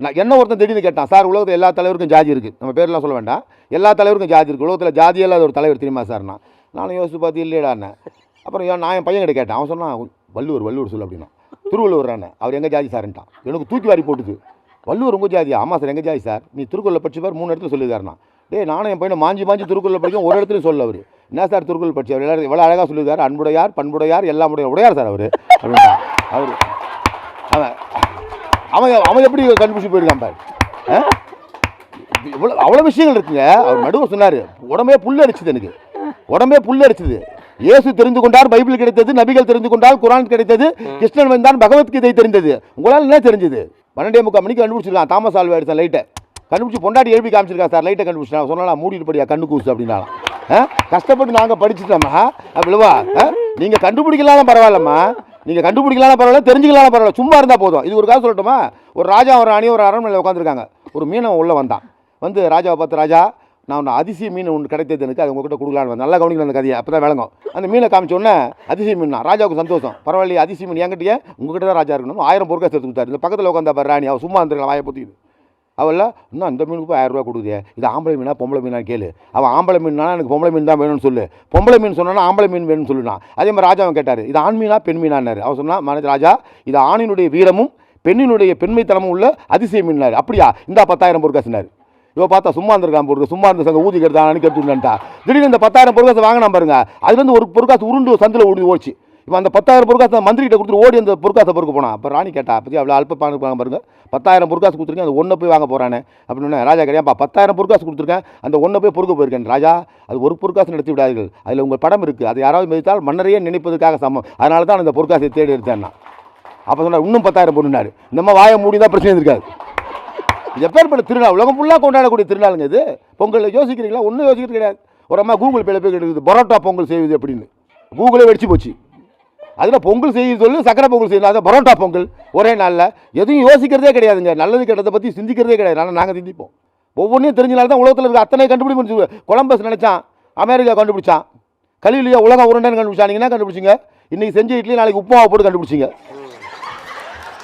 நான் என்ன ஒருத்தன் திடீர்னு கேட்டான், சார் உலகத்தில் எல்லா தலைவருக்கும் ஜாதி இருக்குது, நம்ம பேர்லாம் சொல்ல வேண்டாம், எல்லா தலைவருக்கும் ஜாதி இருக்குது, உலகத்தில் ஜாதியெல்லாம் ஒரு தலைவர் தெரியுமா சார்? நானும் யோசிச்சு பார்த்து இல்லைடாண்ணே. அப்புறம் நான் என் பையன் கிட்ட கேட்டேன், அவன் சொன்னான் வள்ளுவர் சொல்லு அப்படின்னா. திருவள்ளுவரானே அவர் எங்கள் ஜாதி சார்ன்ட்டான். எனக்கு தூக்கி வாரி போட்டுது. வள்ளுவர் உங்கள் ஜாதியா? ஆமாம் சார் எங்கள் ஜாதி சார். நீ திருக்குறளை படிச்சு பார், 3 இடத்துல சொல்லியிருக்காருண்ணா. நானும் என் பையனை மாஞ்சி திருக்குறளை படிக்கும், ஒரு இடத்துல சொல்ல அவர் என்ன சார் திருக்குறள் படிச்சு அவர் எல்லாரும் எவ்வளோ அழகாக சொல்லியிருக்காரு, அன்புடையார் பண்புடையார் எல்லாம் உடையார் சார் அவர் அப்படின்ட்டான். அவன் அவன் அவன் எப்படி கண்டுபிடிச்சி போயிருக்கான் பாரு. அவ்வளோ விஷயங்கள் இருக்குங்க. அவர் நடுவர் சொன்னார், உடம்பே புல் அடிச்சுது, எனக்கு உடம்பே புல் அடிச்சுது. இயேசு தெரிந்து கொண்டார், பைபிள் கிடைத்தது, நபிகள் தெரிந்து கொண்டால், குரான் கிடைத்தது, கிருஷ்ணன் வந்தான், பகவத்கீதை தெரிந்தது. உங்களால் என்ன தெரிஞ்சது? 12:45 மணிக்கு கண்டுபிடிச்சிருக்கான். தாமஸ் ஆல்வா எடிசன் லைட்டை கண்டுபிடிச்சி பொண்டாட்டி எழுப்பி காமிச்சிருக்கான் சார். லைட்டை கண்டுபிடிச்சா சொன்னா மூடிட்டு படியா கண்ணு கூசு அப்படின்னாலும். கஷ்டப்பட்டு நாங்கள் படிச்சுட்டோம்மா அப்படிவா. நீங்கள் கண்டுபிடிக்கலாம் பரவாயில்லம்மா, நீங்கள் கண்டுபிடிக்கலாம் பரவாயில்ல, தெரிஞ்சுக்கலாம் பரவாயில்ல, சும்மா இருந்தால் போதும். இது ஒரு காசு சொல்லட்டுமா? ஒரு ராஜா ஒரு ராணி ஒரு அரண்மனையில் உட்காந்துருக்காங்க. ஒரு மீனவன் உள்ளே வந்தான். ராஜாவை பார்த்து, ராஜா நான் ஒன்று அதிசய மீன் ஒன்று கிடைத்தது, எனக்கு அது உங்ககிட்ட கொடுக்கலான்னு நல்லா கவனிக்கலாம் அந்த கதையை, அப்போ தான் விளங்கும். அந்த மீனை காமிச்சோன்னே அதிசய மீன் தான். ராஜாவுக்கு சந்தோஷம். பரவாயில்லையே அதிசய மீன் என்கிட்டயே, உங்ககிட்ட தான் ராஜா இருக்கணும். 1000 பொருட்காசு எடுத்து கொடுத்தாரு. இந்த பக்கத்தில் உட்காந்தா பாரு ராணி, அவள் சும்மா இருந்துருக்கலாம், வாயை பொத்திக்குது. அவள் இன்னும் அந்த மீனுக்கு போய் 1000 ரூபா கொடுக்குதே, இது ஆம்பளை மீனா பொம்பளை மீனா கேளு. அவன் ஆம்பளை மீன்னா எனக்கு பொம்பளை மீன் தான் வேணும்னு சொல்லு, பொம்பளை மீன் சொன்னா ஆம்பளை மீன் வேணும்னு சொல்லுனா. அதே மாதிரி ராஜாவை கேட்டார், இது ஆண் மீனா பெண் மீனான்னாரு. அவன் சொன்னா, ராஜா இது ஆணினுடைய வீரமும் பெண்ணினுடைய பெண்மைத்தனமும் உள்ள அதிசய மீனாரு. அப்படியா, இந்த 10,000 பொருட்காசுனாரு. இவ பார்த்தா சும்மா இருந்திருக்கான் பொருள், சும்மா இருந்த சங்க ஊதி கெடுத்தான்னு கேட்டுட்டா. திடீர்னு இந்த 10,000 பொருட்காசு வாங்கினா பாருங்க, அதுலேருந்து ஒரு பொருட்காசு உருண்டு சந்தில் ஓடிச்சு. இப்போ அந்த 10,000 பொருட்காசை மந்திரிகிட்ட கொடுத்துட்டு ஓடி அந்த பொருட்காசை பொறுக்க போனான். அப்போ ராணி கேட்டா, பற்றி அவ்வளோ அல்ப பாருங்க, 10,000 பொருட்காசு கொடுத்துருக்கேன், அந்த ஒன்றை போய் வாங்க போகிறானே அப்படின்னு. ராஜா கிடையாப்பா, 10,000 பொருட்காசு கொடுத்துருக்கேன், அந்த ஒன்றை போய் பொறுக்க போயிருக்கேன். ராஜா அது ஒரு பொருட்காசு நடத்தி விடாதீர்கள், அதில் உங்கள் படம் இருக்குது, அது யாராவது மதித்தால் மன்னரையே நினைப்பதற்காக சமம், அதனால தான் அந்த பொருட்காசை தேடி எடுத்தேன்னா. அப்போ சொன்னார், இன்னும் 10,000 பொருள்னாரு. நம்ம வாயை மூடி தான் பிரச்சனை இருக்காது. எப்பேற்பட்ட திருநாள், உலகம் ஃபுல்லாக கொண்டாடக்கூடிய திருநாளுங்க இது. பொங்கல் யோசிக்கிறீங்களா? ஒன்றும் யோசிக்கிறது கிடையாது. ஒரு அம்மா கூகுள் பேல போய் கிடைக்குது, பரோட்டா பொங்கல் செய்வது அப்படின்னு. கூகுளே வெடிச்சு போச்சு. அதில் பொங்கல் செய்ய சொல்லு, சக்கரை பொங்கல் செய்யணும், அதை பரோட்டா பொங்கல் ஒரே நாளில். எதுவும் யோசிக்கிறதே கிடையாதுங்க, நல்லது கெட்டதை பற்றி சிந்திக்கிறதே கிடையாது. ஆனால் நாங்கள் சிந்திப்போம். ஒவ்வொன்றையும் தெரிஞ்சனால தான் உலகத்தில் இருக்க அத்தனை கண்டுபிடிப்பு. கொலம்பஸ் நினச்சான், அமெரிக்கா கண்டுபிடிச்சான். கலிலியா உலகம் உருண்டைன்னு கண்டுபிடிச்சான். நீங்கள் என்ன கண்டுபிடிச்சிங்க? இன்றைக்கி செஞ்ச இட்லி நாளைக்கு உப்புமாவை போட்டு கண்டுபிடிச்சிங்க.